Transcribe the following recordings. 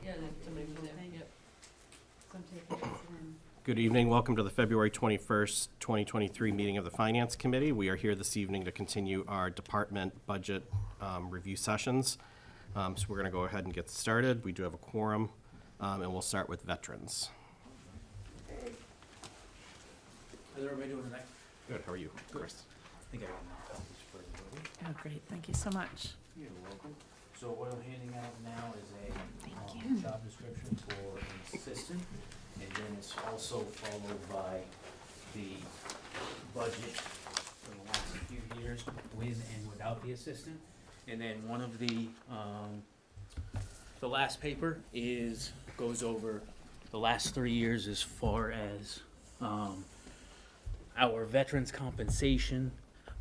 somebody was there, yep. Good evening. Welcome to the February 21st, 2023 meeting of the Finance Committee. We are here this evening to continue our department budget review sessions. So we're going to go ahead and get started. We do have a quorum, and we'll start with veterans. How's everybody doing tonight? Good. How are you, Good. Chris? I think I got enough copies for everybody. Oh, great, thank you so much. You're welcome. So what I'm handing out now is Thank a job description for an assistant, and then it's also followed by the budget for the last few years with and without the assistant. And then one of the last paper goes over the last 3 years as far as our veterans compensation,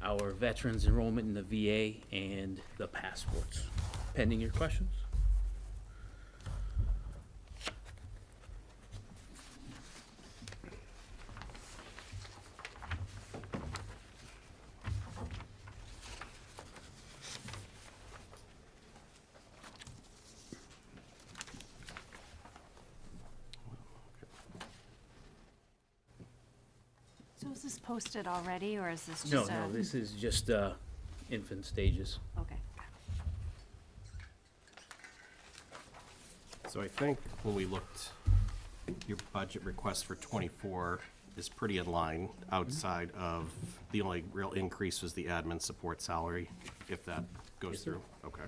our veterans enrollment in the VA, and the passports. Pending your questions? So is this posted already, or is this No, just no, this is just infant stages. Okay. So I think when we looked, your budget request for '24 is pretty in line. Outside of, the only real increase was the admin support salary, if that goes Yes, sir. through. Okay.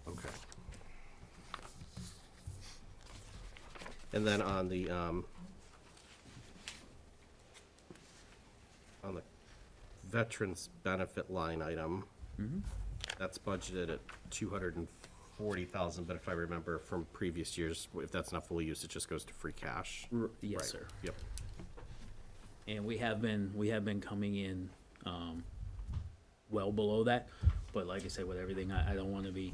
Okay. And then on the veterans benefit line item, that's budgeted at 240,000, but if I remember from previous years, if that's not fully used, it just goes to free cash. Yes, Right. sir. Yep. And we have been coming in well below that, but like I said, with everything, I don't want to be,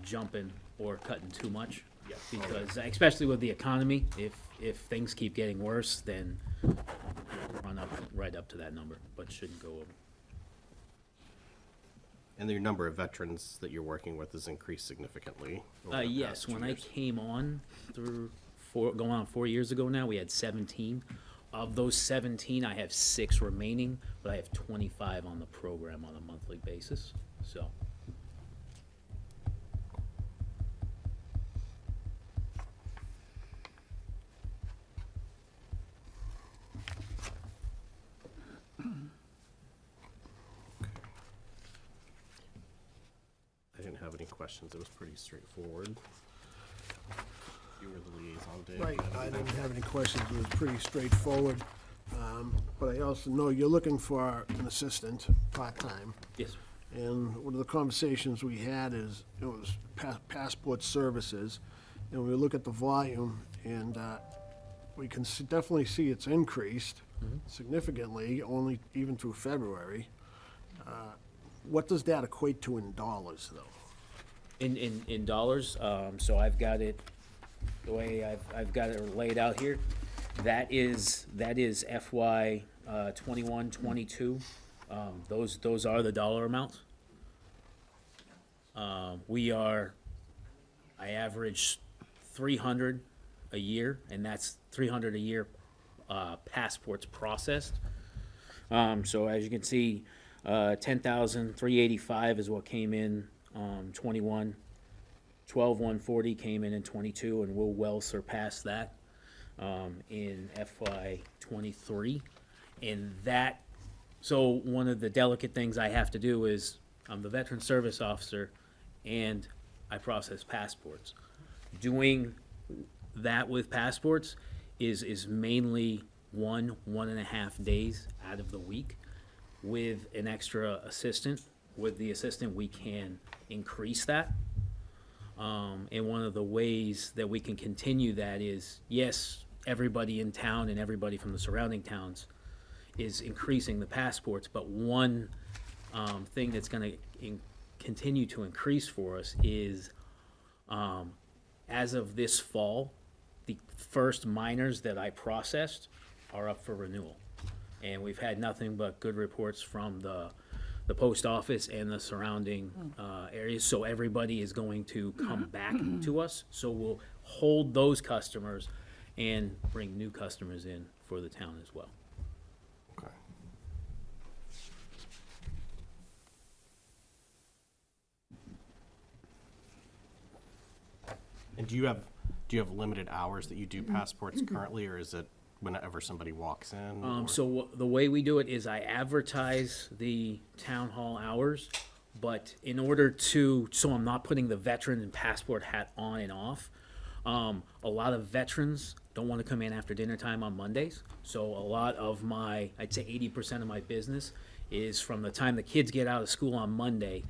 jumping or cutting too much. Yeah. Because, especially with the economy, if things keep getting worse, then we'll run up, right up to that number, but shouldn't go over. And your number of veterans that you're working with has increased significantly over the Yes, past 2 when I years. came on going on 4 years ago now, we had 17. Of those 17, I have 6 remaining, but I have 25 on the program on a monthly basis, so. I didn't have any questions. It was pretty straightforward. You were the liaison, Dave. Right, I didn't have any questions, it was pretty straightforward. But I also know you're looking for an assistant, part-time. Yes, sir. And one of the conversations we had is, it was passport services. And we look at the volume, and we can definitely see it's increased significantly, only even through February. What does that equate to in dollars, though? In dollars, so I've got it, the way I've got it laid out here, that is FY 21, 22. Those are the dollar amounts. I average 300 a year, and that's 300 a year passports processed. So as you can see, 10,385 is what came in 21. 12,140 came in 22, and we'll well surpass that in FY 23. And that, so one of the delicate things I have to do is, I'm the veteran service officer, and I process passports. Doing that with passports is mainly 1.5 days out of the week. With an extra assistant, with the assistant, we can increase that. And one of the ways that we can continue that is, yes, everybody in town and everybody from the surrounding towns is increasing the passports, but one thing that's gonna continue to increase for us is, as of this fall, the first minors that I processed are up for renewal. And we've had nothing but good reports from the the post office and the surrounding areas. So everybody is going to come back to us. So we'll hold those customers and bring new customers in for the town as well. Okay. And do you have limited hours that you do passports currently, or is it whenever somebody walks in? or- So the way we do it is I advertise the town hall hours, but in order to, so I'm not putting the veteran and passport hat on and off. A lot of veterans don't want to come in after dinner time on Mondays. So a lot of my, I'd say 80% of my business is from the time the kids get out of school on Monday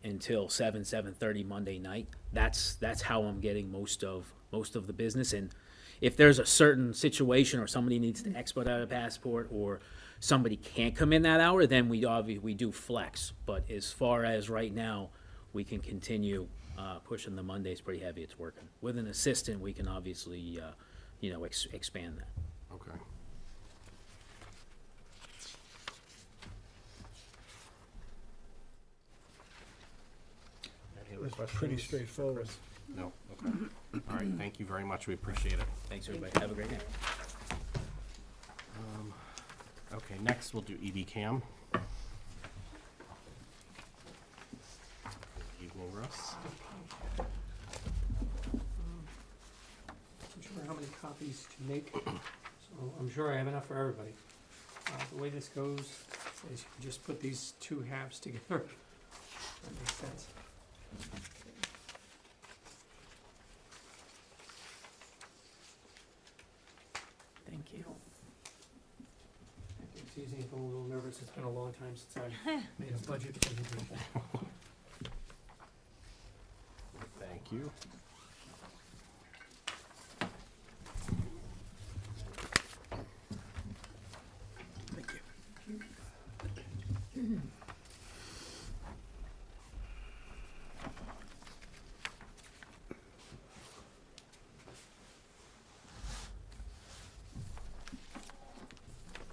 until 7:30 Monday night. That's how I'm getting most of the business. And if there's a certain situation or somebody needs to expedite a passport or somebody can't come in that hour, then we do flex. But as far as right now, we can continue pushing the Mondays pretty heavy. It's working. With an assistant, we can obviously, expand that. Okay. Any other It's questions? pretty straightforward. No, okay. All right, thank you very much, we appreciate it. Thanks, everybody. Have a great night. Okay, next we'll do EBCAM. Evening, Russ. I'm sure how many copies to make, so I'm sure I have enough for everybody. The way this goes is you just put these two halves together. That makes sense. Thank you. Excuse me if I'm a little nervous, it's been a long time since I've made a budget presentation. Thank you. Thank you.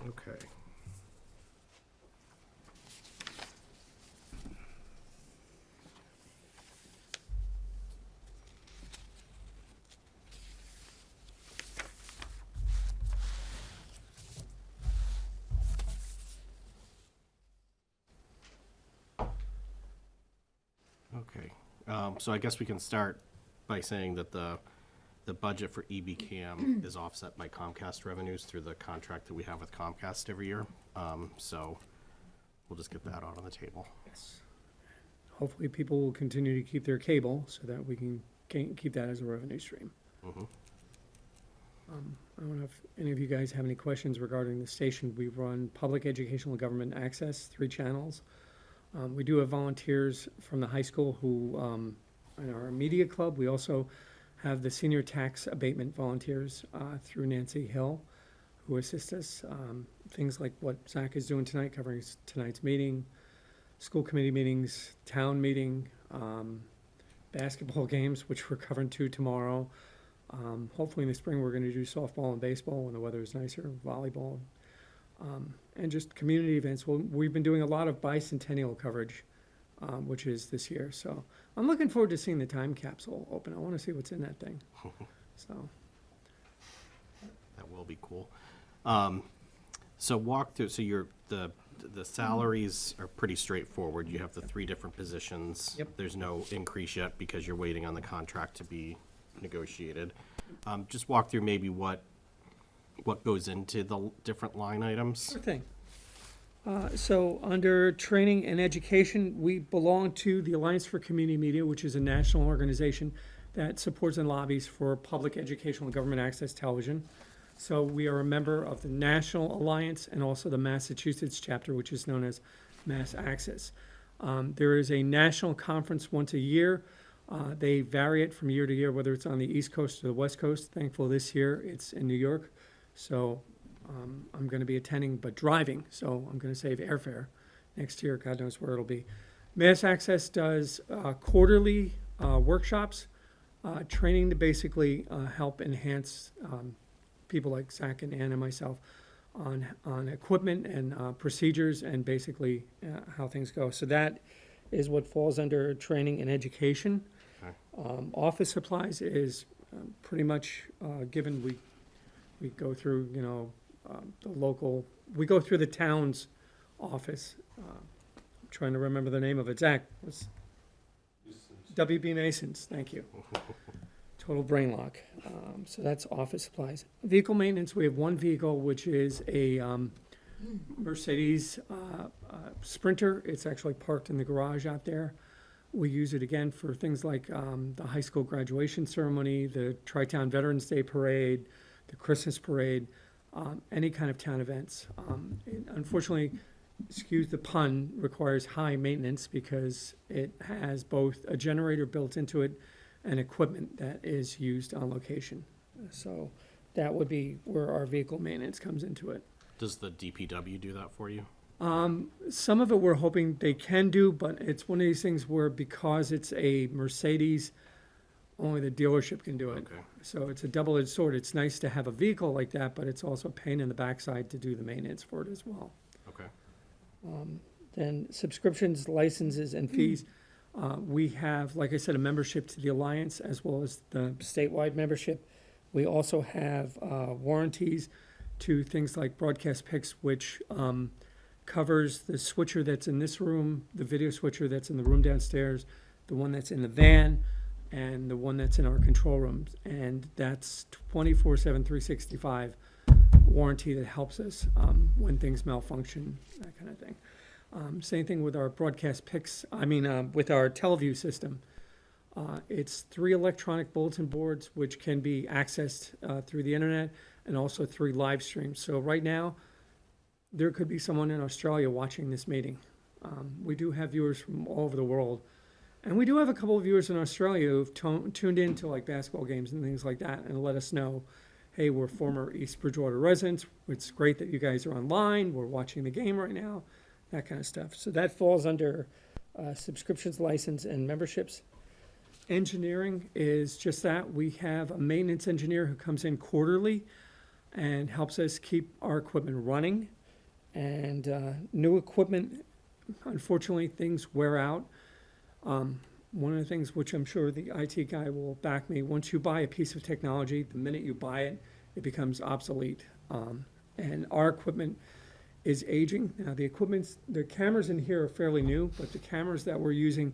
Okay. Okay, so I guess we can start by saying that the budget for EBCAM is offset by Comcast revenues through the contract that we have with Comcast every year. So we'll just get that out on the table. Yes. Hopefully, people will continue to keep their cable so that we can keep that as a revenue stream. Mhm. I don't know if any of you guys have any questions regarding the station. We run public educational government access, 3 channels. We do have volunteers from the high school who, in our media club, we also have the senior tax abatement volunteers through Nancy Hill, who assist us. Things like what Zach is doing tonight, covering tonight's meeting, school committee meetings, town meeting, basketball games, which we're covering 2 tomorrow. Hopefully in the spring, we're gonna do softball and baseball when the weather is nicer, volleyball. And just community events. Well, we've been doing a lot of bicentennial coverage, which is this year. So I'm looking forward to seeing the time capsule open. I want to see what's in that thing. So That will be cool. So walk through, so the salaries are pretty straightforward. You have the 3 different positions. Yep. There's no increase yet because you're waiting on the contract to be negotiated. Just walk through maybe what goes into the different line items. sure thing. So under training and education, we belong to the Alliance for Community Media, which is a national organization that supports and lobbies for public educational and government access television. So we are a member of the National Alliance and also the Massachusetts chapter, which is known as Mass Access. There is a national conference once a year. They vary it from year to year, whether it's on the East Coast or the West Coast. Thankful this year it's in New York. So I'm going to be attending, but driving, so I'm going to save airfare. Next year, God knows where it'll be. Mass Access does quarterly workshops, training to basically help enhance people like Zach and Ann and myself on equipment and procedures and basically how things go. So that is what falls under training and education. Okay. Office supplies is pretty much given, we go through, the local, we go through the town's office. I'm trying to remember the name of it. Zach, what's? WB Masons, thank you. Total brain lock. So that's office supplies. Vehicle maintenance, we have one vehicle, which is a Mercedes Sprinter. It's actually parked in the garage out there. We use it again for things like the high school graduation ceremony, the Tri-Town Veterans Day Parade, the Christmas Parade, any kind of town events. It unfortunately, excuse the pun, requires high maintenance because it has both a generator built into it and equipment that is used on location. So that would be where our vehicle maintenance comes into it. Does the DPW do that for you? Some of it we're hoping they can do, but it's one of these things where because it's a Mercedes, only the dealership can do it. Okay. So it's a double-edged sword. It's nice to have a vehicle like that, but it's also a pain in the backside to do the maintenance for it as well. Okay. Then subscriptions, licenses, and fees. We have, like I said, a membership to the Alliance as well as the statewide membership. We also have warranties to things like Broadcast Picks, which covers the switcher that's in this room, the video switcher that's in the room downstairs, the one that's in the van, and the one that's in our control rooms. And that's 24/7, 365 warranty that helps us when things malfunction, that kind of thing. Same thing with our Broadcast Picks, with our TeleView system. It's 3 electronic bulletin boards which can be accessed through the internet and also through live streams. So right now, there could be someone in Australia watching this meeting. We do have viewers from all over the world. And we do have a couple of viewers in Australia who've tuned into like basketball games and things like that and let us know, hey, we're former East Bridgewater residents. It's great that you guys are online. We're watching the game right now, that kind of stuff. So that falls under subscriptions, license, and memberships. Engineering is just that. We have a maintenance engineer who comes in quarterly and helps us keep our equipment running. And new equipment, unfortunately, things wear out. One of the things which I'm sure the IT guy will back me, once you buy a piece of technology, the minute you buy it, it becomes obsolete. And our equipment is aging. Now the cameras in here are fairly new, but the cameras that we're using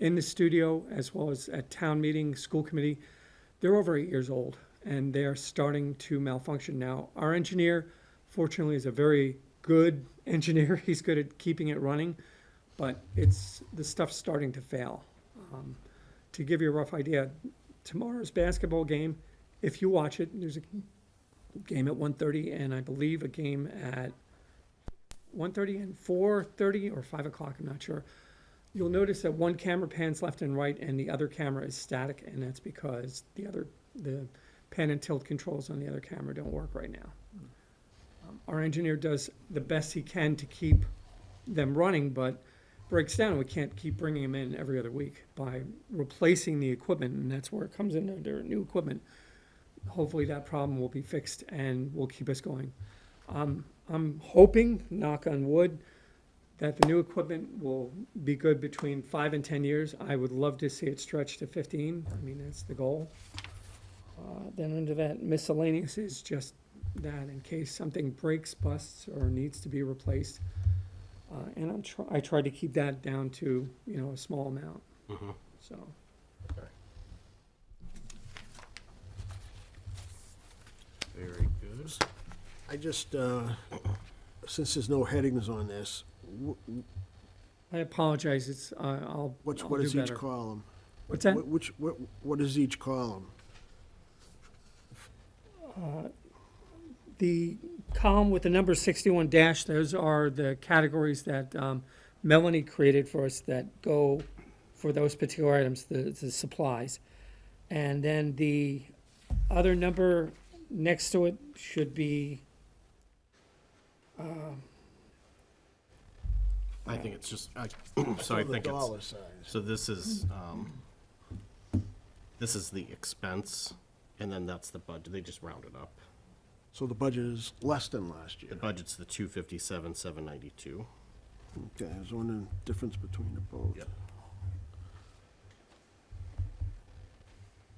in the studio as well as at town meeting, school committee, they're over 8 years old and they're starting to malfunction now. Our engineer, fortunately, is a very good engineer. He's good at keeping it running, but the stuff's starting to fail. To give you a rough idea, tomorrow's basketball game, if you watch it, there's a game at 1:30 and I believe a game at 1:30 and 4:30 or 5 o'clock, I'm not sure. You'll notice that one camera pans left and right and the other camera is static, and that's because the pan and tilt controls on the other camera don't work right now. Our engineer does the best he can to keep them running, but breaks down. We can't keep bringing them in every other week by replacing the equipment, and that's where it comes in under new equipment. Hopefully that problem will be fixed and will keep us going. I'm hoping, knock on wood, that the new equipment will be good between 5 and 10 years. I would love to see it stretch to 15. I mean, that's the goal. Then under that, miscellaneous is just that in case something breaks, busts, or needs to be replaced. And I try to keep that down to, a small amount. Mm-hmm. So, Okay. Very good. I just, since there's no headings on this, I apologize. It's I'll what do is each better. column? What's that? What is each column? The column with the number 61 dash, those are the categories that Melanie created for us that go for those particular items, the supplies. And then the other number next to it should be, I think it's just, so I The think dollar it's, size. so this is the expense, and then that's the budget, they just round it up. So the budget is less than last year. The budget's the 257, 792. Okay, I was wondering the difference between the both. Yep.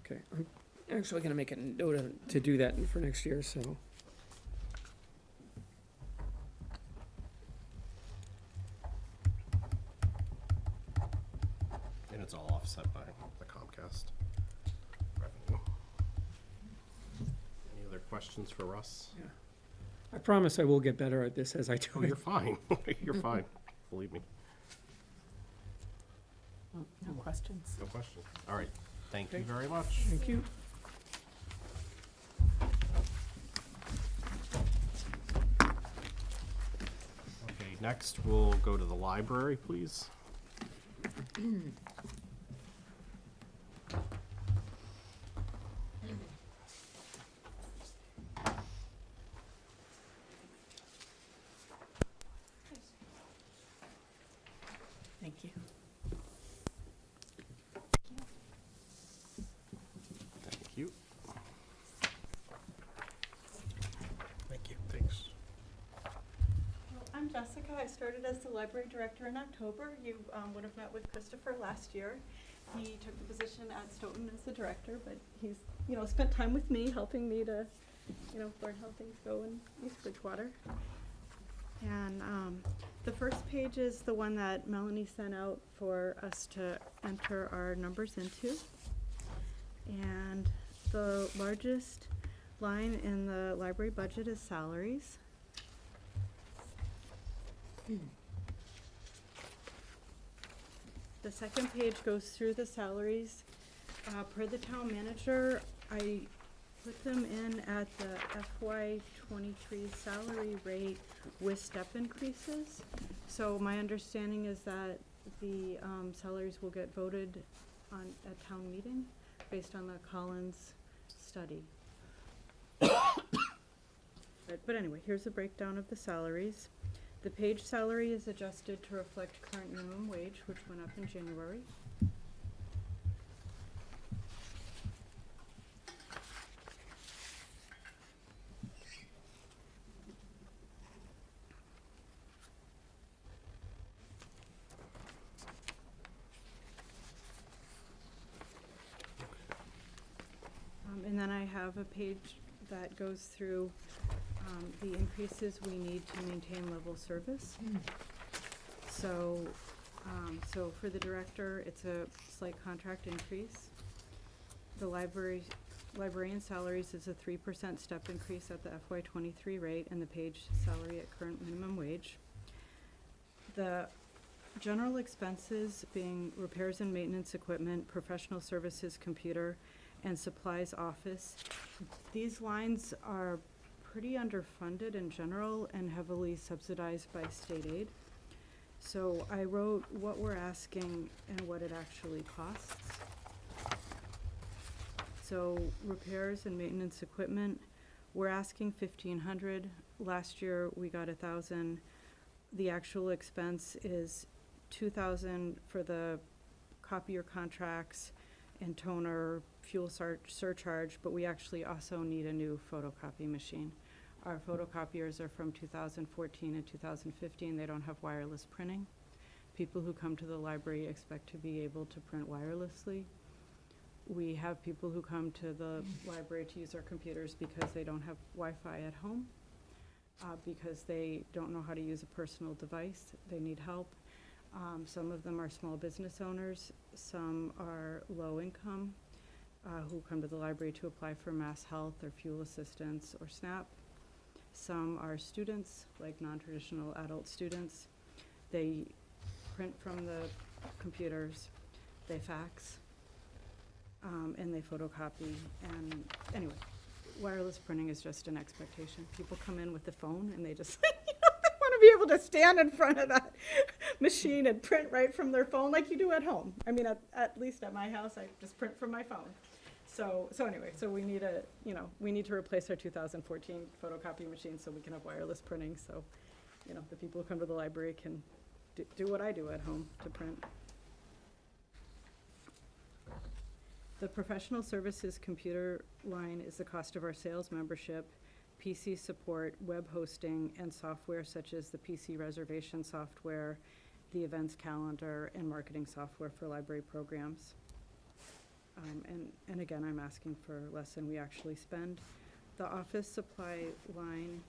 Okay, I'm actually gonna make a note to do that for next year, so. And it's all offset by the Comcast revenue. Any other questions for Russ? Yeah. I promise I will get better at this as I do Oh, it. you're fine. You're fine. Believe me. No questions? No question. All right. Thank you Okay. very much. Thank you. Okay, next we'll go to the library, please. Thank you. Thank you. Thank you. Thanks. Well, I'm Jessica. I started as the library director in October. You would have met with Christopher last year. He took the position at Stoughton as the director, but he's, spent time with me, helping me to, learn how things go in East Bridgewater. And the first page is the one that Melanie sent out for us to enter our numbers into. And the largest line in the library budget is salaries. The second page goes through the salaries. Per the town manager, I put them in at the FY '23 salary rate with step increases. So my understanding is that the salaries will get voted on at town meeting based on the Collins study. But anyway, here's a breakdown of the salaries. The page salary is adjusted to reflect current minimum wage, which went up in January. And then I have a page that goes through the increases we need to maintain level service. So, so for the director, it's a slight contract increase. The librarian salaries is a 3% step increase at the FY '23 rate, and the page salary at current minimum wage. The general expenses being repairs and maintenance equipment, professional services, computer, and supplies office. These lines are pretty underfunded in general and heavily subsidized by state aid. So I wrote what we're asking and what it actually costs. So repairs and maintenance equipment, we're asking $1,500. Last year we got $1,000. The actual expense is $2,000 for the copier contracts and toner, fuel surcharge, but we actually also need a new photocopy machine. Our photocopiers are from 2014 and 2015. They don't have wireless printing. People who come to the library expect to be able to print wirelessly. We have people who come to the library to use our computers because they don't have Wi-Fi at home, because they don't know how to use a personal device. They need help. Some of them are small business owners. Some are low income, who come to the library to apply for Mass Health or fuel assistance or SNAP. Some are students, like non-traditional adult students. They print from the computers, they fax, and they photocopy. And anyway, wireless printing is just an expectation. People come in with the phone and they just, they want to be able to stand in front of that machine and print right from their phone like you do at home. I mean, at least at my house, I just print from my phone. So anyway, so we need we need to replace our 2014 photocopy machine so we can have wireless printing. So, the people who come to the library can do what I do at home to print. The professional services computer line is the cost of our sales membership. PC support, web hosting, and software such as the PC reservation software, the events calendar, and marketing software for library programs. And again, I'm asking for less than we actually spend. The office supply line,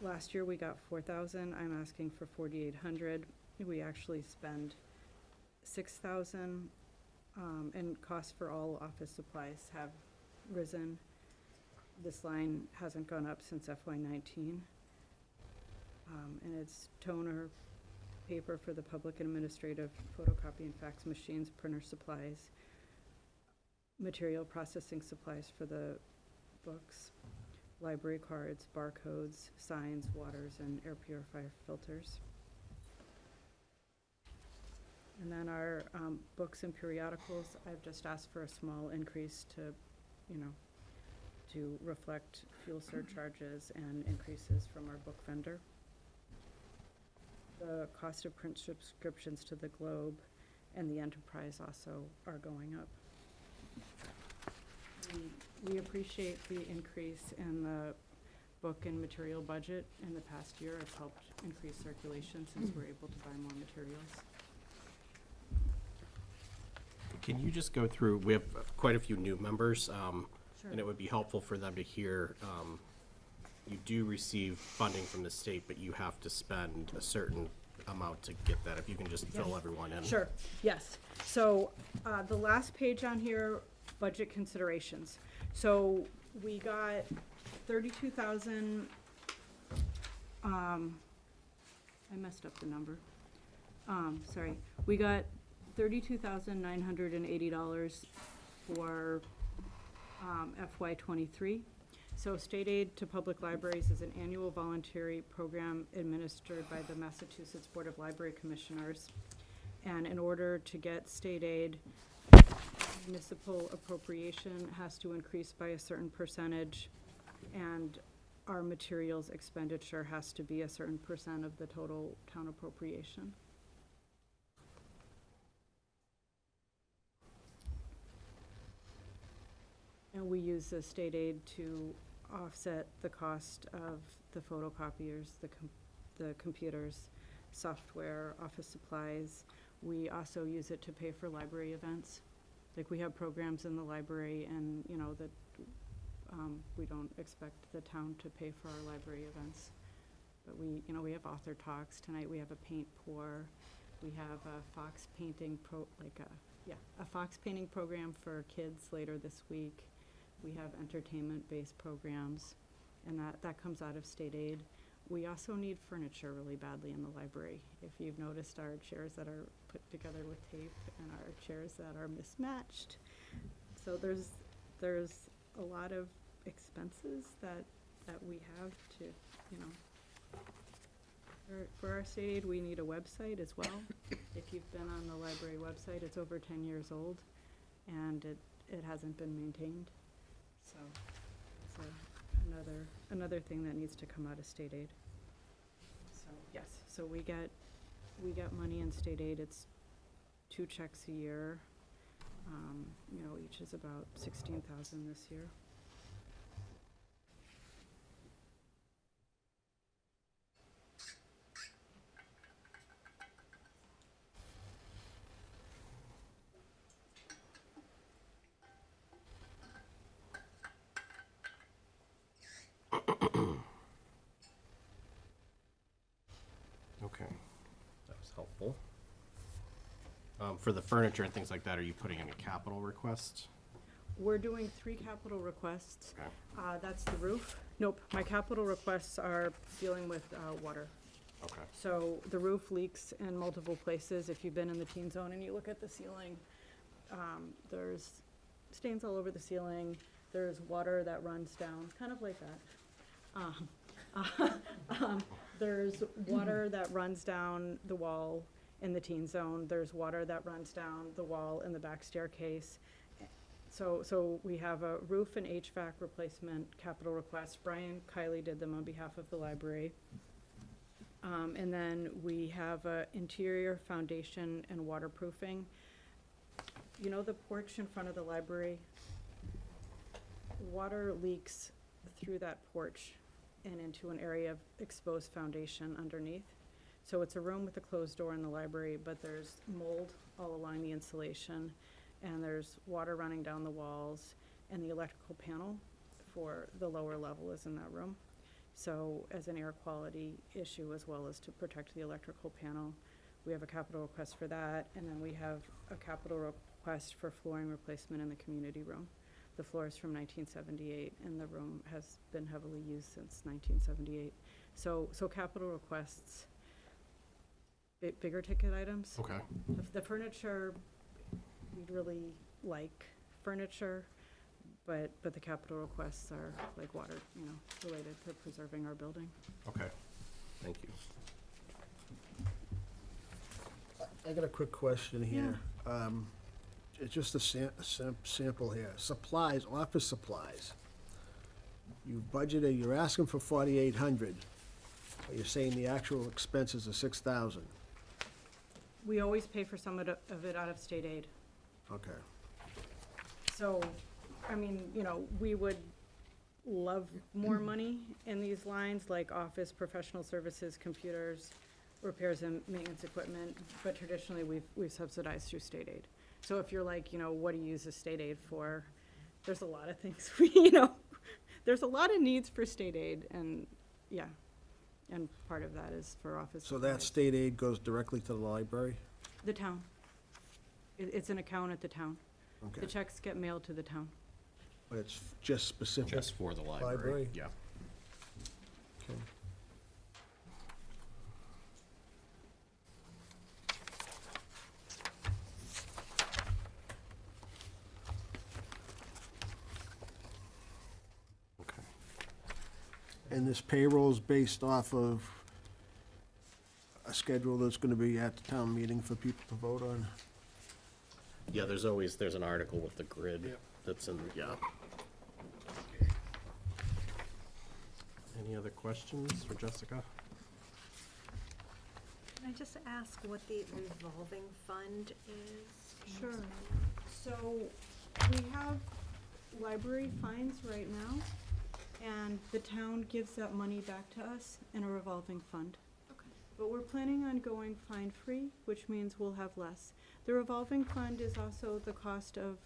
last year we got 4,000, I'm asking for 4,800. We actually spend 6,000, and costs for all office supplies have risen. This line hasn't gone up since FY19. And it's toner, paper for the public and administrative, photocopy and fax machines, printer supplies, material processing supplies for the books, library cards, barcodes, signs, waters, and air purifier filters. And then our books and periodicals, I've just asked for a small increase to, to reflect fuel surcharges and increases from our book vendor. The cost of print subscriptions to the Globe and the Enterprise also are going up. We appreciate the increase in the book and material budget in the past year. It's helped increase circulation since we're able to buy more materials. Can you just go through, we have quite a few new members, and it would be helpful for them to hear, you do receive funding from the state, but you have to spend a certain amount to get that. If you can just fill everyone in. Sure, yes. So, the last page on here, budget considerations. So, we got 32,000, I messed up the number. Sorry. We got $32,980 for FY23. So state aid to public libraries is an annual voluntary program administered by the Massachusetts Board of Library Commissioners. And in order to get state aid, municipal appropriation has to increase by a certain percentage, and our materials expenditure has to be a certain percent of the total town appropriation. And we use the state aid to offset the cost of the photocopiers, the computers, software, office supplies. We also use it to pay for library events. Like, we have programs in the library, and, that we don't expect the town to pay for our library events. But we have author talks. Tonight we have a paint pour. We have a fox painting a fox painting program for kids later this week. We have entertainment-based programs, and that comes out of state aid. We also need furniture really badly in the library. If you've noticed our chairs that are put together with tape and our chairs that are mismatched. So there's a lot of expenses that we have to, For our state aid, we need a website as well. If you've been on the library website, it's over 10 years old, and it hasn't been maintained. So it's another thing that needs to come out of state aid. So yes, so we get money in state aid. It's 2 checks a year. Each is about 16,000 this year. Okay, that was helpful. For the furniture and things like that, are you putting in a capital request? We're doing 3 capital requests. Okay. That's the roof. Nope, my capital requests are dealing with water. Okay. So the roof leaks in multiple places. If you've been in the teen zone and you look at the ceiling, there's stains all over the ceiling. There's water that runs down, kind of like that. There's water that runs down the wall in the teen zone. There's water that runs down the wall in the back staircase. So we have a roof and HVAC replacement capital request. Brian Kiley did them on behalf of the library. And then we have interior foundation and waterproofing. The porch in front of the library? Water leaks through that porch and into an area of exposed foundation underneath. So it's a room with a closed door in the library, but there's mold all along the insulation, and there's water running down the walls, and the electrical panel for the lower level is in that room. So as an air quality issue, as well as to protect the electrical panel, we have a capital request for that, and then we have a capital request for flooring replacement in the community room. The floor is from 1978, and the room has been heavily used since 1978. So capital requests, bigger ticket items. Okay. The furniture, we really like furniture, but the capital requests are like water, related to preserving our building. Okay, thank you. I got a quick question here. It's just a sample here. Supplies, office supplies. You budgeted, you're asking for 4,800, but you're saying the actual expenses are 6,000. We always pay for some of it out of state aid. Okay. So, I mean, we would love more money in these lines, like office, professional services, computers, repairs and maintenance equipment, but traditionally, we've subsidized through state aid. So if you're like, what do you use the state aid for? There's a lot of things, there's a lot of needs for state aid, and, yeah. And part of that is for office. So that supplies. state aid goes directly to the library? The town. It's an account at the town. Okay. The checks get mailed to the town. But it's just specific? Just for the library? Library? Yeah. Okay. Okay. And this payroll's based off of a schedule that's gonna be at the town meeting for people to vote on? Yeah, there's an article with the grid that's in, yeah. Any other questions for Jessica? Can I just ask what the revolving fund is? Sure. So we have library fines right now, and the town gives that money back to us in a revolving fund. Okay. But we're planning on going fine-free, which means we'll have less. The revolving fund is also the cost of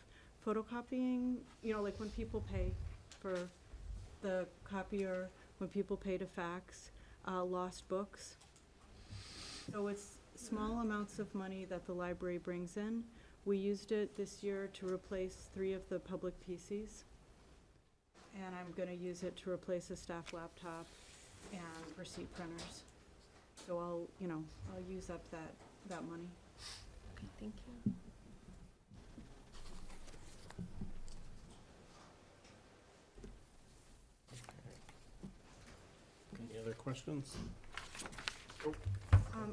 photocopying, like when people pay for the copier, when people pay to fax, lost books. So it's small amounts of money that the library brings in. We used it this year to replace 3 of the public PCs. And I'm gonna use it to replace a staff laptop and receipt printers. So I'll use up that money. Okay, thank you. Any other questions?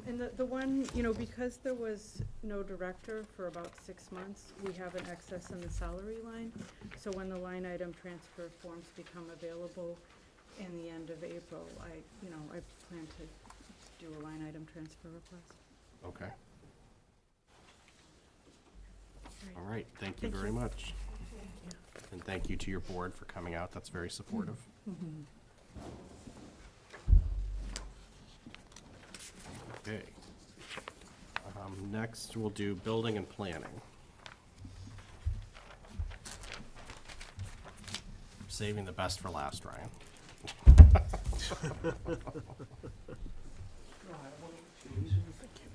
And the one, because there was no director for about 6 months, we have an excess in the salary line. So when the line item transfer forms become available in the end of April, I plan to do a line item transfer request. Okay. Great. All right, thank you Thank very you. much. And thank you to your board for coming out, that's very supportive. Okay. Next, we'll do building and planning. Saving the best for last, Ryan.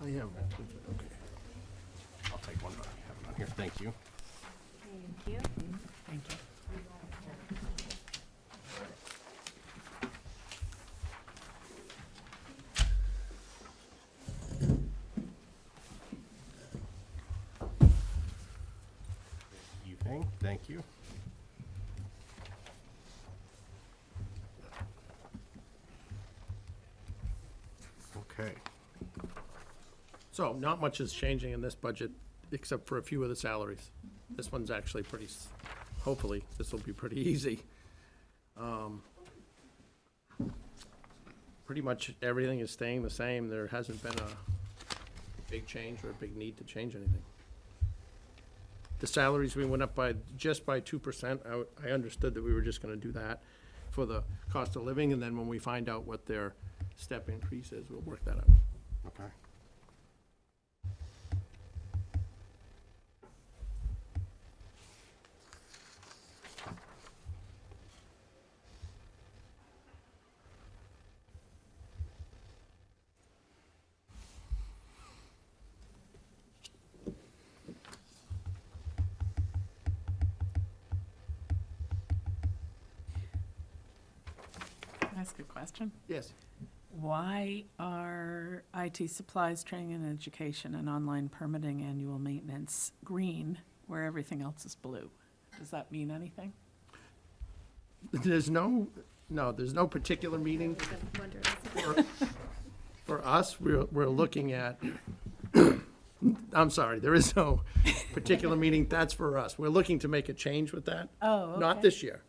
I have, okay. I'll take one, but I have it on here, thank you. Thank you. Thank you. Evening, thank you. Okay, So not much is changing in this budget, except for a few of the salaries. This one's actually pretty, hopefully, this will be pretty easy. Pretty much everything is staying the same. There hasn't been a big change or a big need to change anything. The salaries, we went up by, just by 2%. I understood that we were just gonna do that. for the cost of living, and then when we find out what their step increase is, we'll work that out. Okay. Can I ask a question? Yes. Why are IT supplies, training and education, and online permitting annual maintenance green where everything else is blue? Does that mean anything? There's no particular meeting. For us, we're looking at, I'm sorry, there is no particular meeting, that's for us. We're looking to make a change with that. Oh, okay. Not this year.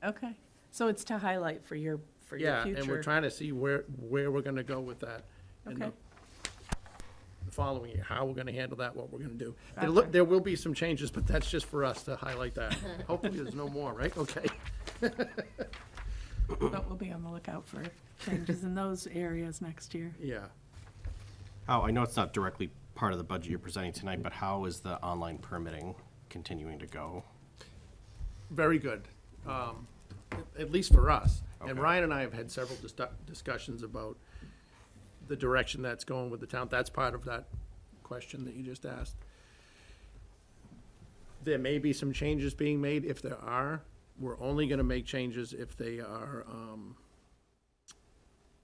Okay, so it's to highlight for your Yeah, future. and we're trying to see where we're gonna go with that. in the Okay. following year, how we're gonna handle that, what we're gonna do. Gotcha. There will be some changes, but that's just for us to highlight that. Hopefully, there's no more, right? Okay. But we'll be on the lookout for changes in those areas next year. Yeah. How, I know it's not directly part of the budget you're presenting tonight, but how is the online permitting continuing to go? Very good, at least for us. And Okay. Ryan and I have had several discussions about the direction that's going with the town. That's part of that question that you just asked. There may be some changes being made. If there are, we're only gonna make changes if they are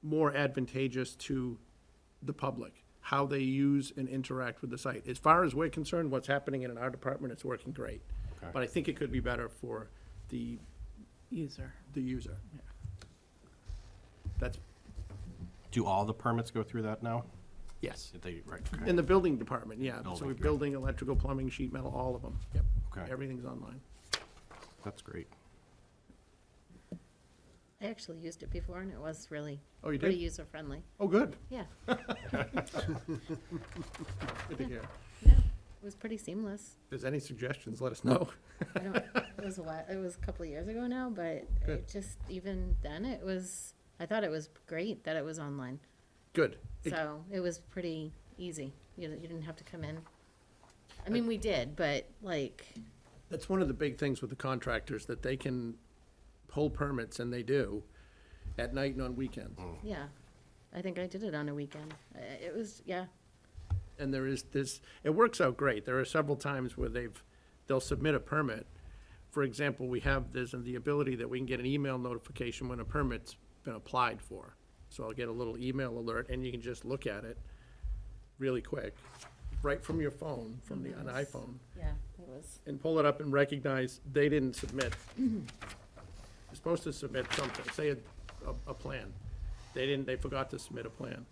more advantageous to the public, how they use and interact with the site. As far as we're concerned, what's happening in our department, it's working great. Okay. But I think it could be better for the User. user. That's, Do all the permits go through that now? yes. Did they, right, okay. In the building department, yeah. So Building, we're great. building, electrical, plumbing, sheet metal, all of them. Yep. Okay. Everything's online. That's great. I actually used it before and it was really Oh, you pretty did? user-friendly. Oh, good. Yeah, Good to hear. no, it was pretty seamless. If there's any suggestions, let us know. I don't, it was a while, it was a couple of years ago now, but Good. it just, even then, it was, I thought it was great that it was online. Good. So it was pretty easy. You didn't have to come in. I mean, we did, but like, That's one of the big things with the contractors, that they can pull permits, and they do, at night and on weekends. yeah, I think I did it on a weekend. It was, yeah, And there is this, it works out great. There are several times where they'll submit a permit. For example, there's the ability that we can get an email notification when a permit's been applied for. So I'll get a little email alert, and you can just look at it really quick, right from your phone, from an iPhone, yeah, it was. and pull it up and recognize they didn't submit. You're supposed to submit something, say a plan. They forgot to submit a plan.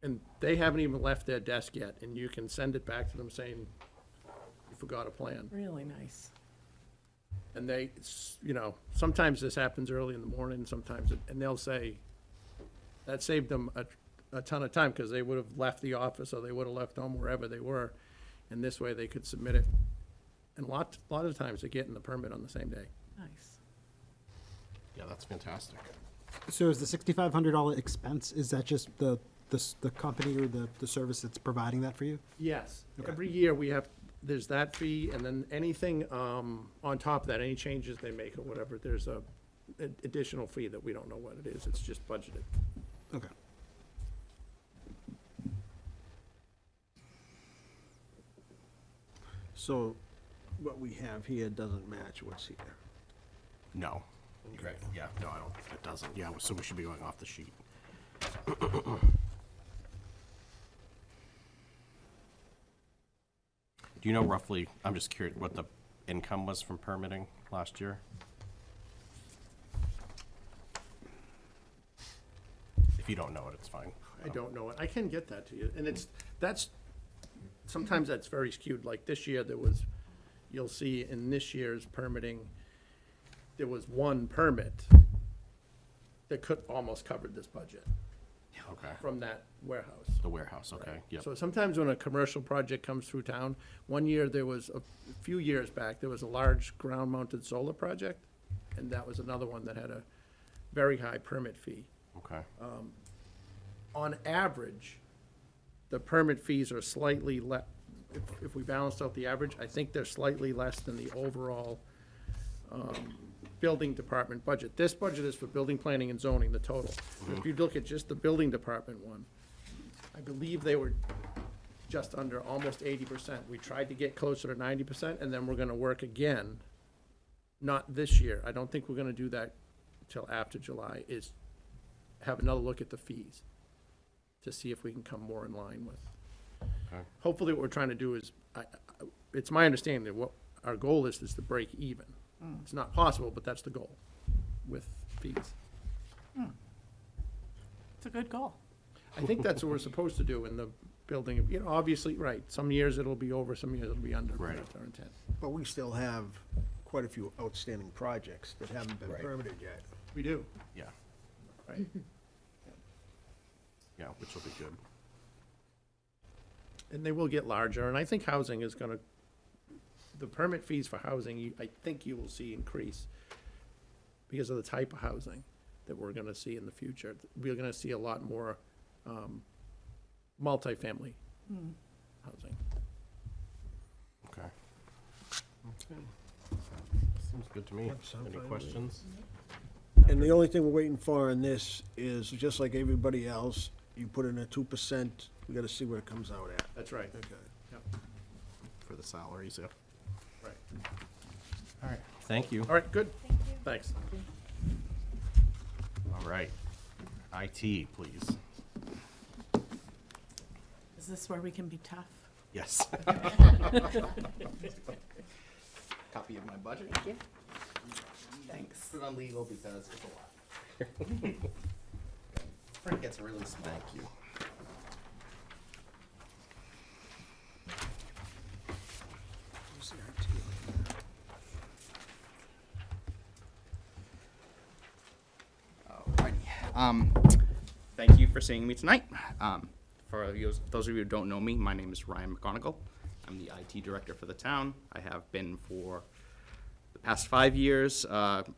And they haven't even left their desk yet, and you can send it back to them saying, you forgot a plan. Really nice. And they, sometimes this happens early in the morning, sometimes, and they'll say, that saved them a ton of time, because they would have left the office, or they would have left home, wherever they were, and this way they could submit it. And a lot of times they're getting the permit on the same day. Nice. Yeah, that's fantastic. So is the $6,500 expense, is that just the company or the service that's providing that for you? Yes, Okay. every year there's that fee, and then anything on top of that, any changes they make or whatever, there's an additional fee that we don't know what it is, it's just budgeted. Okay. So what we have here doesn't match what's here. No. Right, yeah, no, I don't, it doesn't. Yeah, so we should be going off the sheet. Do you know roughly, I'm just curious, what the income was from permitting last year? If you don't know it, it's fine. I don't know it, I can get that to you, and sometimes that's very skewed, like this year you'll see in this year's permitting, there was one permit that almost covered this budget Okay, from that warehouse. the warehouse, okay, yep. So sometimes when a commercial project comes through town, one year a few years back, there was a large ground-mounted solar project. and that was another one that had a very high permit fee. Okay. On average, the permit fees are slightly if we balanced out the average, I think they're slightly less than the overall building department budget. This budget is for building, planning, and zoning, the total. If you look at just the building department one, I believe they were just under almost 80%. We tried to get closer to 90%, and then we're gonna work again, not this year. I don't think we're gonna do that till after July, is have another look at the fees to see if we can come more in line with. Okay. Hopefully what we're trying to do is, it's my understanding that what our goal is to break even. It's not possible, but that's the goal with fees. It's a good goal. I think that's what we're supposed to do in the building. You know, obviously, right, some years it'll be over, some years it'll be under. Right. That's our intent. But we still have quite a few outstanding projects that haven't been Right. permitted yet. We do, Yeah, right? yeah, which will be good. And they will get larger, and I think housing is gonna, the permit fees for housing, I think you will see increase because of the type of housing that we're gonna see in the future. We're gonna see a lot more, multifamily housing. Okay. Seems good to me. Yep, sounds Any fine. questions? And the only thing we're waiting for on this is, just like everybody else, you put in a 2%, we gotta see what it comes out at. That's right. Okay. For the salaries, yeah. Right. All right, thank you. All right, good. Thanks. All right. IT, please. Is this where we can be tough? Yes. Copy of my budget. Thanks. Put it on legal because it's a lot. Print gets really small. Thank you. Alrighty. Thank you for seeing me tonight. For those of you who don't know me, my name is Ryan McGonigal. I'm the IT director for the town. I have been for the past 5 years,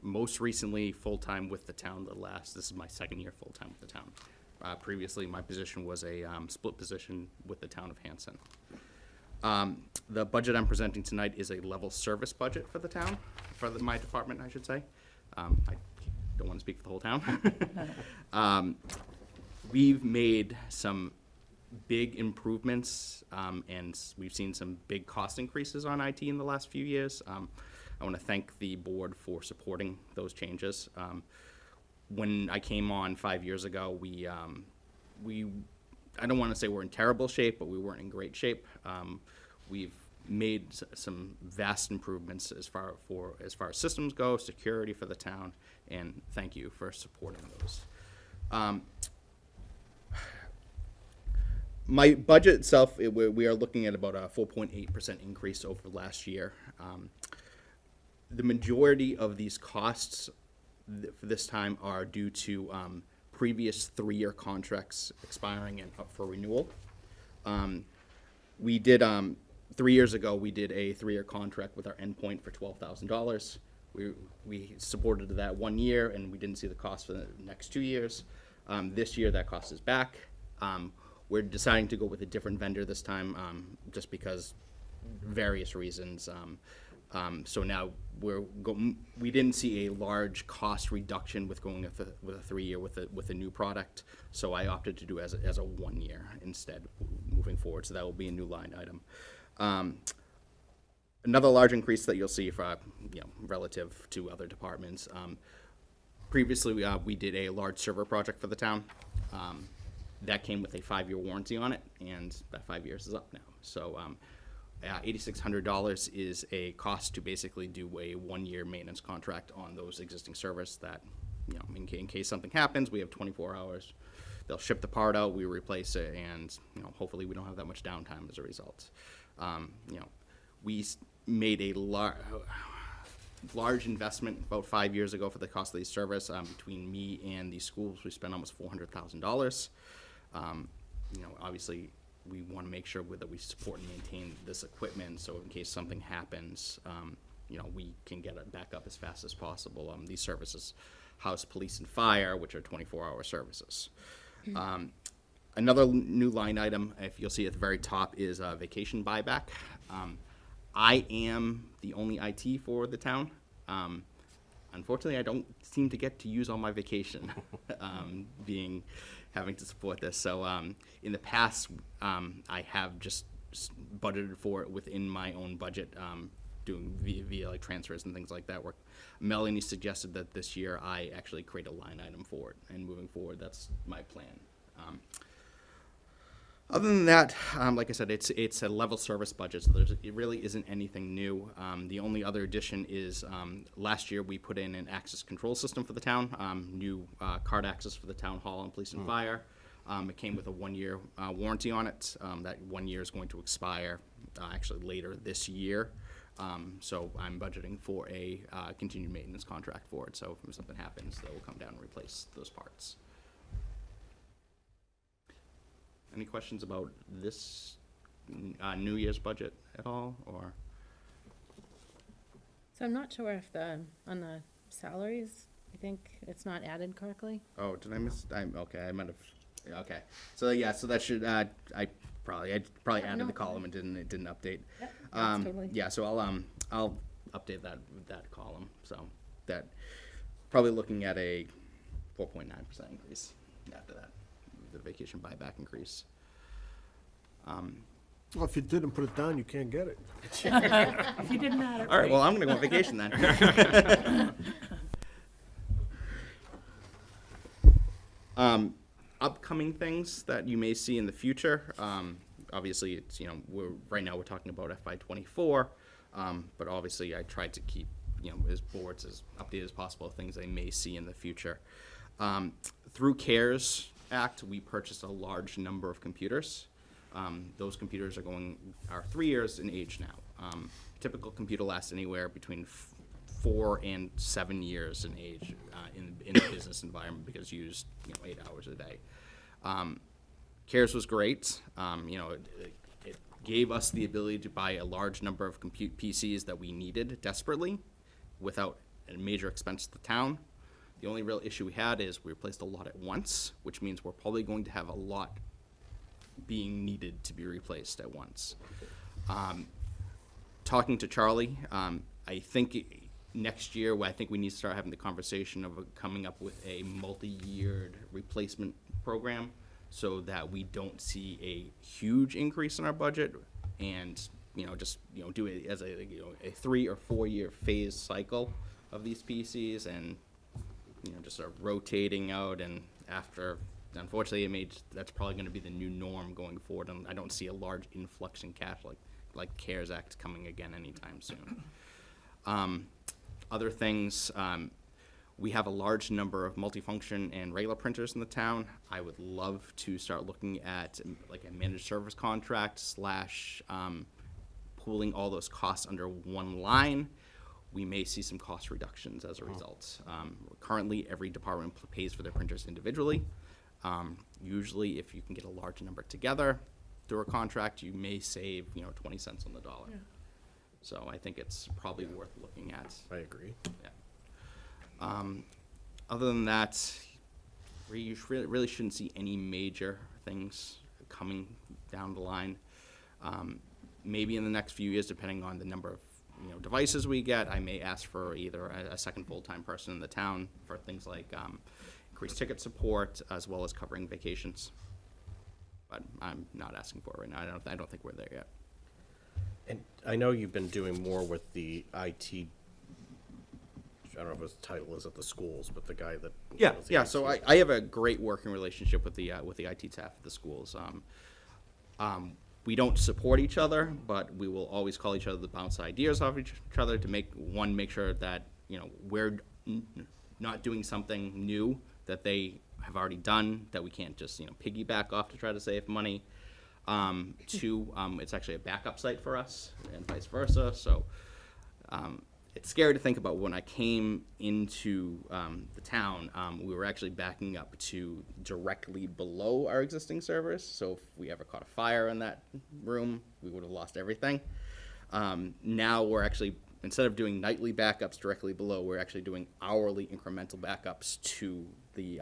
most recently full-time with the town. This is my second year full-time with the town. Previously, my position was a split position with the town of Hanson. The budget I'm presenting tonight is a level service budget for the town, my department, I should say. I don't want to speak for the whole town. We've made some big improvements, and we've seen some big cost increases on IT in the last few years. I want to thank the board for supporting those changes. When I came on 5 years ago, I don't want to say we're in terrible shape, but we weren't in great shape. We've made some vast improvements as far as systems go, security for the town, and thank you for supporting those. My budget itself, we are looking at about a 4.8% increase over last year. The majority of these costs for this time are due to previous 3-year contracts expiring and up for renewal. We did 3 years ago. We did a 3-year contract with our endpoint for $12,000. We supported that 1 year, and we didn't see the cost for the next 2 years. This year, that cost is back. We're deciding to go with a different vendor this time, just because various reasons. So now we didn't see a large cost reduction with going with a 3-year with a new product. So I opted to do as a 1 year instead moving forward. So that will be a new line item. Another large increase that you'll see for relative to other departments. Previously, we did a large server project for the town. That came with a 5-year warranty on it, and that 5 years is up now. So $8,600 is a cost to basically do a 1-year maintenance contract on those existing servers that, in case something happens, we have 24 hours. They'll ship the part out, we replace it, and hopefully we don't have that much downtime as a result. We made a large investment about 5 years ago for the cost of these servers. Between me and the schools, we spent almost $400,000. Obviously, we want to make sure that we support and maintain this equipment, so in case something happens, we can get it back up as fast as possible. These services house police and fire, which are 24-hour services. Another new line item, if you'll see at the very top, is vacation buyback. I am the only IT for the town. Unfortunately, I don't seem to get to use all my vacation, having to support this. So in the past, I have just budgeted for it within my own budget, doing via like transfers and things like that. Where Melanie suggested that this year I actually create a line item for it, and moving forward, that's my plan. Other than that, like I said, it's a level service budget, so it really isn't anything new. The only other addition is last year we put in an access control system for the town, new card access for the town hall and police and fire. It came with a 1-year warranty on it. That 1 year is going to expire actually later this year. So I'm budgeting for a continued maintenance contract for it. So if something happens, they will come down and replace those parts. Any questions about this New Year's budget at all, or? So I'm not sure if on the salaries, I think it's not added correctly. Oh, did I miss? Okay, I might have. Okay, so yeah, so that should I probably added no. the column and didn't update. Yep, that's totally. Yeah, so I'll update that column. So that probably looking at a 4.9% increase after that, the vacation buyback increase. Well, if you didn't put it down, you can't get it. If you didn't add it All right, well, I'm gonna go on vacation then. Upcoming things that you may see in the future. Obviously, it's right now we're talking about FY24, but obviously I tried to keep as boards as updated as possible things they may see in the future. Through CARES Act, we purchased a large number of computers. Those computers are 3 years in age now. Typical computer lasts anywhere between 4 and 7 years in age in the business environment because used 8 hours a day. CARES was great. It gave us the ability to buy a large number of PCs that we needed desperately without a major expense to the town. The only real issue we had is we replaced a lot at once, which means we're probably going to have a lot being needed to be replaced at once. Talking to Charlie, I think next year, I think we need to start having the conversation of coming up with a multi-yeared replacement program so that we don't see a huge increase in our budget and, just, do it as a 3 or 4 year phase cycle of these PCs and, just sort of rotating out, and after, unfortunately, that's probably going to be the new norm going forward, and I don't see a large influx in cash like CARES Act coming again anytime soon. Other things, we have a large number of multifunction and regular printers in the town. I would love to start looking at like a managed service contract / pooling all those costs under one line. We may see some cost reductions as a result. Currently, every department pays for their printers individually. Usually, if you can get a large number together through a contract, you may save 20 cents on the dollar. Yeah. So I think it's probably worth looking at. I agree. Yeah. Other than that, you really shouldn't see any major things coming down the line. Maybe in the next few years, depending on the number of devices we get, I may ask for either a second full-time person in the town for things like increased ticket support as well as covering vacations. But I'm not asking for it right now. I don't think we're there yet. And I know you've been doing more with the IT, I don't know if his title is at the schools, but the guy that. Yeah. So I have a great working relationship with the IT staff at the schools. We don't support each other, but we will always call each other to bounce ideas off each other to make sure that we're not doing something new that they have already done that we can't just piggyback off to try to save money. Two, it's actually a backup site for us and vice versa. So it's scary to think about. When I came into the town, we were actually backing up to directly below our existing servers. So if we ever caught a fire in that room, we would have lost everything. Now we're actually instead of doing nightly backups directly below, we're actually doing hourly incremental backups to the,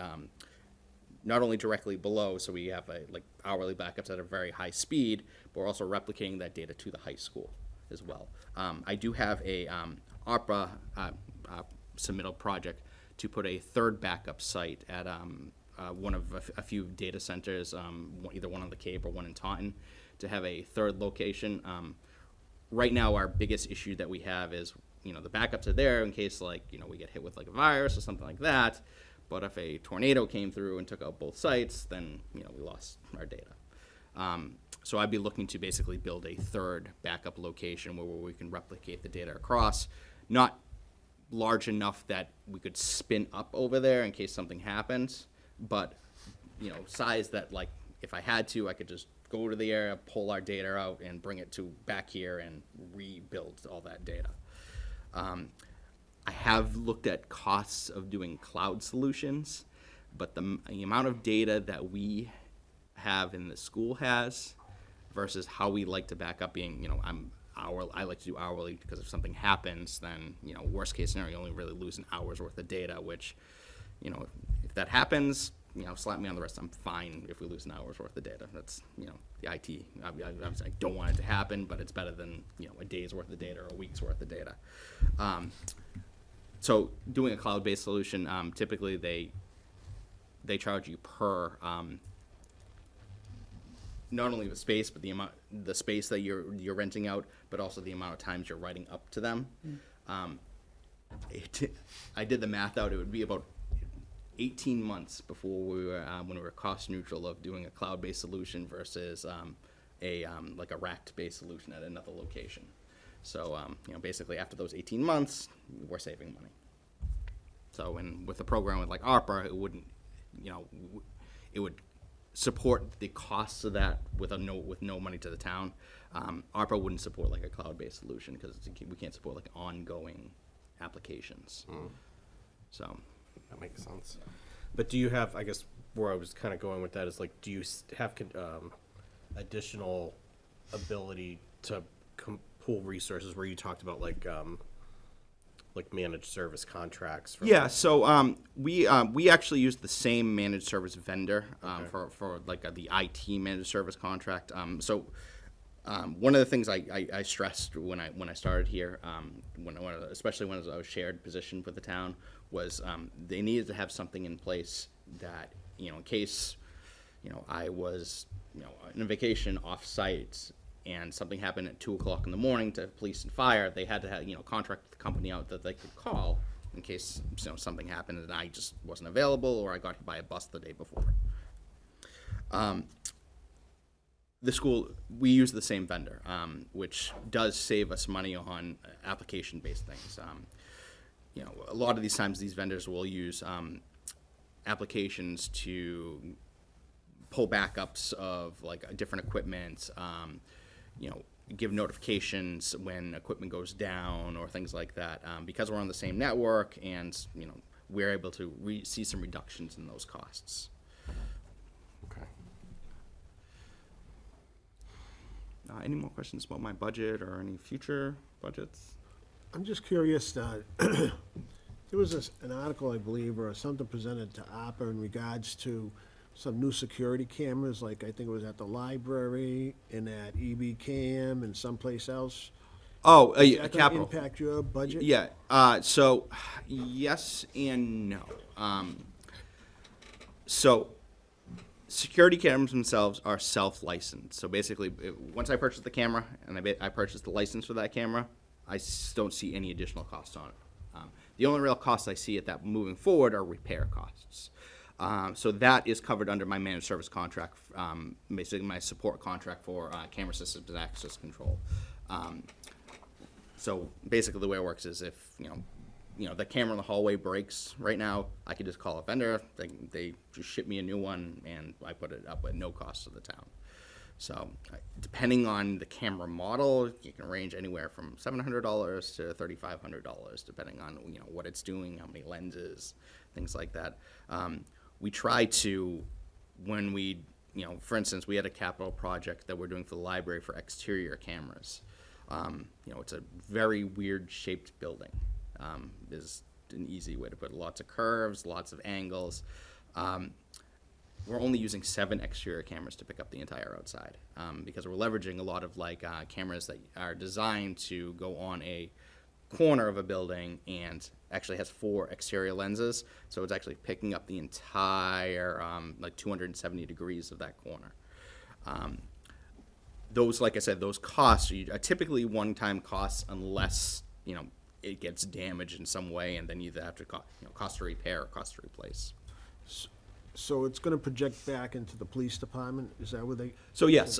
not only directly below, so we have like hourly backups at a very high speed, but we're also replicating that data to the high school as well. I do have a ARPA submittal project to put a third backup site at one of a few data centers, either one on the Cape or one in Taunton, to have a third location. Right now, our biggest issue that we have is, the backups are there in case, like, we get hit with like a virus or something like that. But if a tornado came through and took out both sites, then, we lost our data. So I'd be looking to basically build a third backup location where we can replicate the data across, not large enough that we could spin up over there in case something happens, but, size that, like, if I had to, I could just go to the area, pull our data out, and bring it to back here and rebuild all that data. I have looked at costs of doing cloud solutions, but the amount of data that we have and the school has versus how we like to back up being, I like to do hourly because if something happens, then, worst case scenario, you only really lose an hour's worth of data, which, if that happens, slap me on the wrist. I'm fine if we lose an hour's worth of data. That's, the IT. I don't want it to happen, but it's better than, a day's worth of data or a week's worth of data. So doing a cloud-based solution, typically they charge you per, not only the space, but the space that you're renting out, but also the amount of times you're writing up to them. I did the math out. It would be about 18 months before we were when we were cost neutral of doing a cloud-based solution versus like a racked-based solution at another location. So basically after those 18 months, we're saving money. So and with a program like ARPA, it wouldn't, it would support the costs of that with no money to the town. ARPA wouldn't support like a cloud-based solution because we can't support like ongoing applications. So. That makes sense. But do you have, I guess, where I was kind of going with that is like, do you have additional ability to pool resources where you talked about like managed service contracts? Yeah, so we actually use the same managed service vendor for like the IT managed service contract. One of the things I stressed when I started here, especially when I was shared position with the town, was they needed to have something in place that, in case, I was, on a vacation off-site and something happened at 2 o'clock in the morning to police and fire, they had to have, contract the company out that they could call in case, something happened and I just wasn't available or I got hit by a bus the day before. The school, we use the same vendor, which does save us money on application-based things. A lot of these times these vendors will use applications to pull backups of like different equipment, give notifications when equipment goes down or things like that. Because we're on the same network and, we're able to see some reductions in those costs. Okay. Any more questions about my budget or any future budgets? I'm just curious, there was an article, I believe, or something presented to ARPA in regards to some new security cameras, like I think it was at the library and at EBCAM and someplace else. Oh, Is that gonna capital. impact your budget? Yeah, so yes and no. So security cameras themselves are self-licensed. So basically, once I purchase the camera and I purchase the license for that camera, I don't see any additional costs on it. The only real costs I see at that moving forward are repair costs. So that is covered under my managed service contract, basically my support contract for camera systems and access control. So basically the way it works is if, the camera in the hallway breaks right now, I could just call a vendor, they just ship me a new one, and I put it up at no cost to the town. So depending on the camera model, you can range anywhere from $700 to $3,500, depending on what it's doing, how many lenses, things like that. We try to, when we, for instance, we had a capital project that we're doing for the library for exterior cameras. You know, it's a very weird shaped building, is an easy way to put it. Lots of curves, lots of angles. We're only using 7 exterior cameras to pick up the entire outside, because we're leveraging a lot of cameras that are designed to go on a corner of a building and actually has 4 exterior lenses, so it's actually picking up the entire 270 degrees of that corner. Those, like I said, those costs are typically one-time costs unless, you know, it gets damaged in some way, and then you either have to cost to repair or cost to replace. So it's gonna project back into the police department, is that what they? So yes,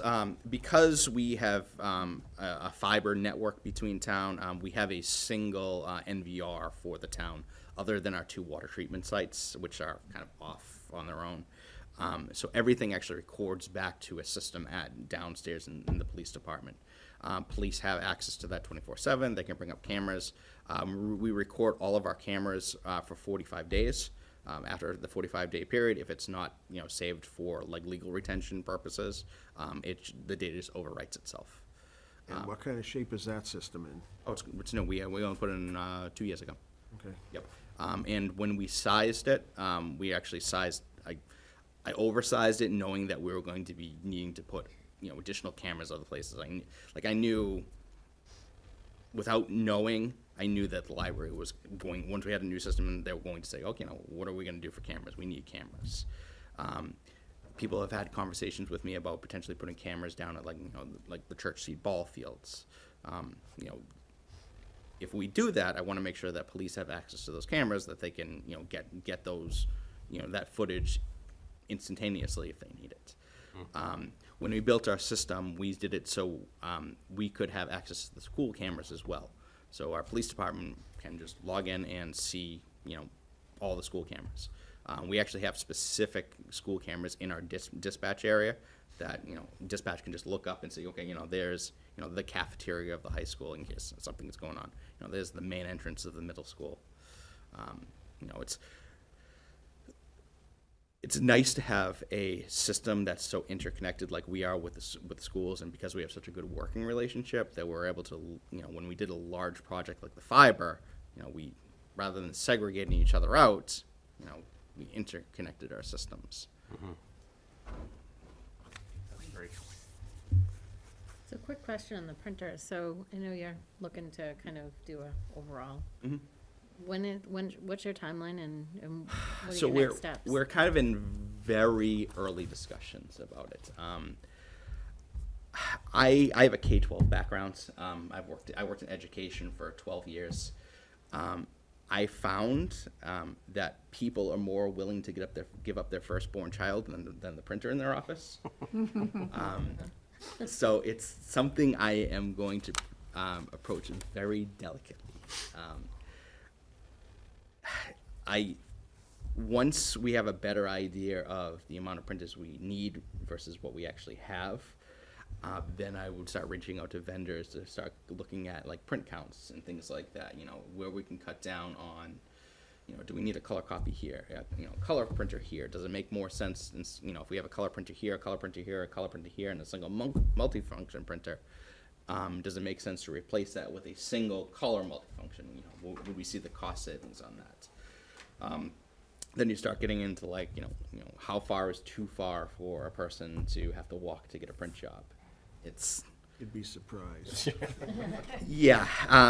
because we have a fiber network between town, we have a single NVR for the town, other than our 2 water treatment sites, which are kind of off on their own. So everything actually records back to a system downstairs in the police department. Police have access to that 24/7. They can bring up cameras. We record all of our cameras for 45 days. After the 45-day period, if it's not, you know, saved for like legal retention purposes, the data just overwrites itself. And what kind of shape is that system in? Oh, it's new. We only put it in 2 years ago. Okay. Yep. And when we sized it, we actually sized. I oversized it, knowing that we were going to be needing to put, you know, additional cameras other places. I knew, without knowing, I knew that the library was going, once we had a new system, they were going to say, okay, you know, what are we going to do for cameras? We need cameras. People have had conversations with me about potentially putting cameras down at, like the church seat ball fields. You know, if we do that, I want to make sure that police have access to those cameras, that they can, you know, get those, you know, that footage instantaneously if they need it. When we built our system, we did it so we could have access to the school cameras as well. So our police department can just log in and see, you know, all the school cameras. We actually have specific school cameras in our dispatch area that, you know, dispatch can just look up and say, okay, you know, there's, you know, the cafeteria of the high school in case something is going on. You know, there's the main entrance of the middle school. You know, it's nice to have a system that's so interconnected like we are with the schools, and because we have such a good working relationship that we're able to, you know, when we did a large project like the fiber, you know, we, rather than segregating each other out, you know, we interconnected our systems. So quick question on the printer. So I know you're looking to kind of do a overall. What's your timeline and what are So your next steps? we're kind of in very early discussions about it. I have a K-12 background. I worked in education for 12 years. I found that people are more willing to give up their firstborn child than the printer in their office. So it's something I am going to approach very delicately. Once we have a better idea of the amount of printers we need versus what we actually have, then I would start reaching out to vendors to start looking at like print counts and things like that, you know, where we can cut down on, you know, do we need a color copy here? You know, color printer here. Does it make more sense, you know, if we have a color printer here, a color printer here, a color printer here, and a single multifunction printer? Does it make sense to replace that with a single color multifunction? You know, would we see the cost savings on that? Then you start getting into like, you know, how far is too far for a person to have to walk to get a print job? You'd be surprised. Yeah,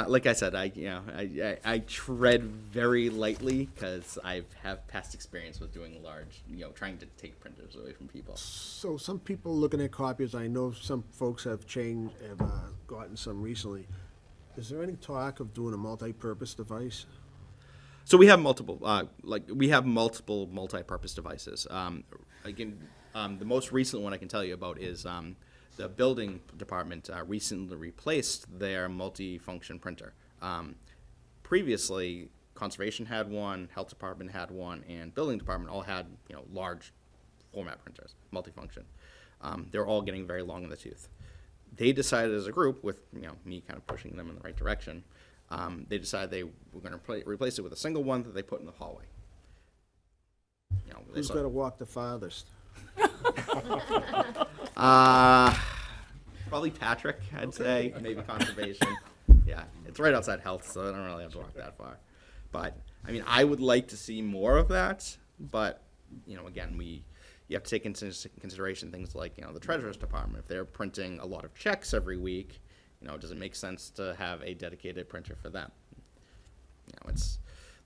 like I said, I tread very lightly because I have past experience with doing large, you know, trying to take printers away from people. So some people looking at copies, I know some folks have gotten some recently. Is there any talk of doing a multi-purpose device? So we have multiple multi-purpose devices. Again, the most recent one I can tell you about is the building department recently replaced their multi-function printer. Previously, conservation had one, health department had one, and building department all had, you know, large format printers, multi-function. They're all getting very long in the tooth. They decided as a group, with, you know, me kind of pushing them in the right direction, they decided they were going to replace it with a single one that they put in the hallway. You know, Who's got to walk the farthest? Probably Patrick, I'd say, maybe conservation. Yeah, it's right outside health, so I don't really have to walk that far. But, I mean, I would like to see more of that, but, you know, again, you have to take into consideration things like, you know, the treasurer's department. If they're printing a lot of checks every week, you know, does it make sense to have a dedicated printer for them? You know,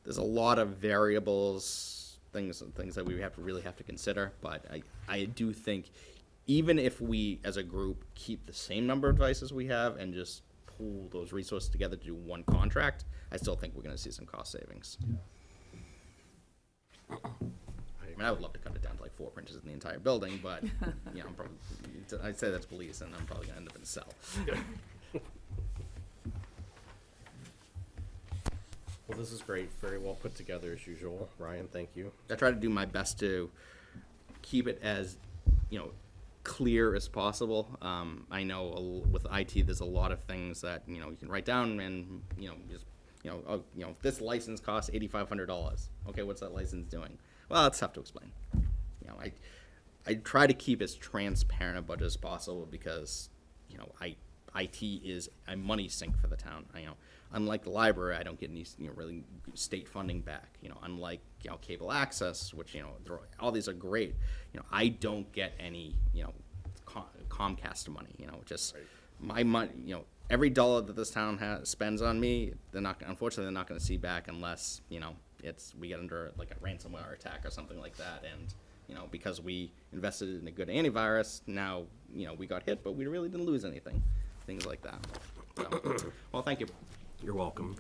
there's a lot of variables, things that we really have to consider, but I do think even if we, as a group, keep the same number of devices we have and just pool those resources together to do one contract, I still think we're gonna see some cost savings. I mean, I would love to cut it down to like 4 printers in the entire building, but, you know, I'd say that's police, and I'm probably gonna end up in a cell. Well, this is great, very well put together as usual. Ryan, thank you. I try to do my best to keep it as, you know, clear as possible. I know with IT, there's a lot of things that, you know, you can write down and, you know, just, this license costs $8,500. Okay, what's that license doing? Well, it's tough to explain. You know, I try to keep as transparent a budget as possible because, you know, IT is a money sink for the town. You know, unlike the library, I don't get any, you know, really state funding back. You know, unlike, you know, cable access, which, you know, all these are great. You know, I don't get any, you know, Comcast money. You know, just my money. You know, every dollar that this town spends on me, unfortunately, they're not going to see back unless, you know, we get under like a ransomware attack or something like that. And, you know, because we invested in a good antivirus, now, you know, we got hit, but we really didn't lose anything. Things like that. So, well, thank you. You're welcome.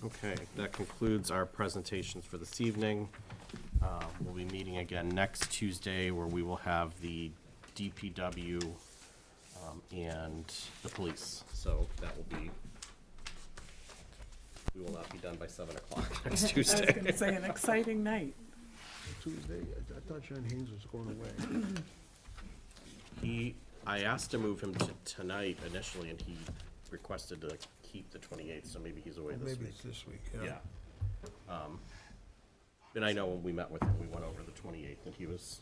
Okay, that concludes our presentations for this evening. We'll be meeting again next Tuesday, where we will have the DPW and the police. So that will be, we will not be done by 7 o'clock next I Tuesday. was gonna say, an exciting night. Tuesday, I thought John Haynes was going away. I asked to move him to tonight initially, and he requested to keep the 28th, so maybe he's away this Maybe week. it's this week, Yeah. And I know when we met with him, we went over the 28th, and he was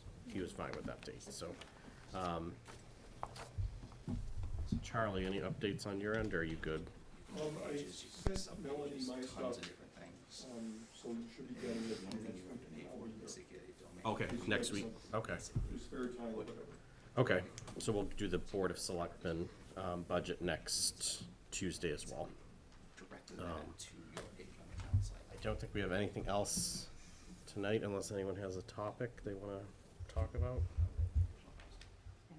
fine with that date, so. Charlie, any updates on your end, or are you good? I sent Melanie my stuff, so you should be getting it next week. Okay, next week, okay. Just spare time, whatever. Okay, so we'll do the Board of Selectmen budget next Tuesday as well. I don't think we have anything else tonight unless anyone has a topic they want to talk about.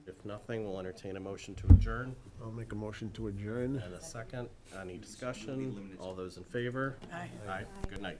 If nothing, we'll entertain a motion to adjourn. I'll make a motion to adjourn. And a second. Any discussion? All those in favor? Aye. Aye. Good night.